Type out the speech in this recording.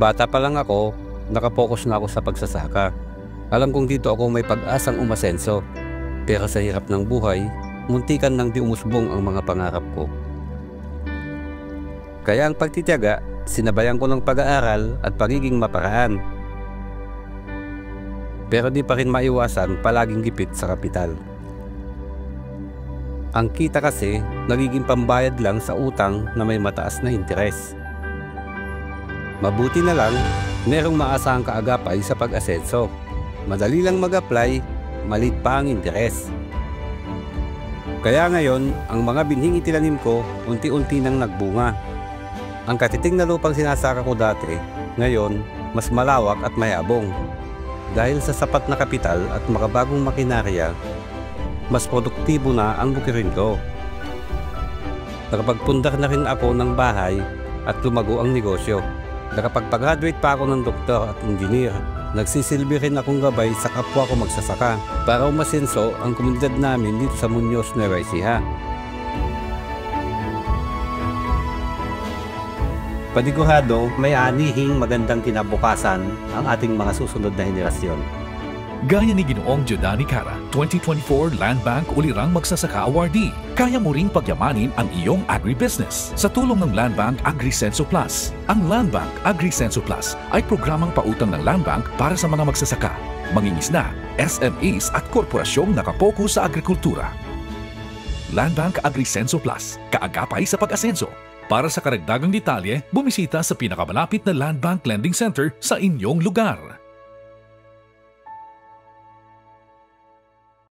Bata pa lang ako, nakapokus na ako sa pagsasaka. Alam kong dito ako may pag-asang umasenso. Pero sa hirap ng buhay, muntikan nang di umusbong ang mga pangarap ko. Kaya ang pagtitiyaga, sinabayan ko ng pag-aaral at pagiging maparaan. Pero di pa rin maiwasan palaging gipit sa kapital. Ang kita kasi nagiging pambayad lang sa utang na may mataas na interes. Mabuti na lang, merong maasahang kaagapay sa pag-asenso. Madali lang mag-apply, maliit pa ang interes. Kaya ngayon, ang mga binhing itinanim ko, unti-unti nang nagbunga. Ang katiting na lupang sinasaka ko dati, ngayon, mas malawak at mayabong. Dahil sa sapat na kapital at makabagong makinarya, mas produktibo na ang bukirin ko. Nakapagpundar na rin ako ng bahay at lumago ang negosyo. Nakapagpag-graduate pa ako ng doktor at engineer. Nagsisilbi rin akong gabay sa kapwa ko magsasaka para umasenso ang komunidad namin dito sa Muñoz, Nueva Ecija. Panigurado, may anihing magandang kinabukasan ang ating mga susunod na henerasyon. Gaya ni Ginoong Giordani Cara, 2024 Land Bank Ulirang Magsasaka Awardee. Kaya mo ring pagyamanin ang iyong agribusiness sa tulong ng Land Bank AgriSenso Plus. Ang Land Bank AgriSenso Plus ay programang pautang ng Land Bank para sa mga magsasaka, mangingisda, SMEs at korporasyong nakapokus sa agrikultura. Land Bank AgriSenso Plus, kaagapay sa pag-asenso. Para sa karagdagang detalye, bumisita sa pinakamalapit na Land Bank Lending Center sa inyong lugar.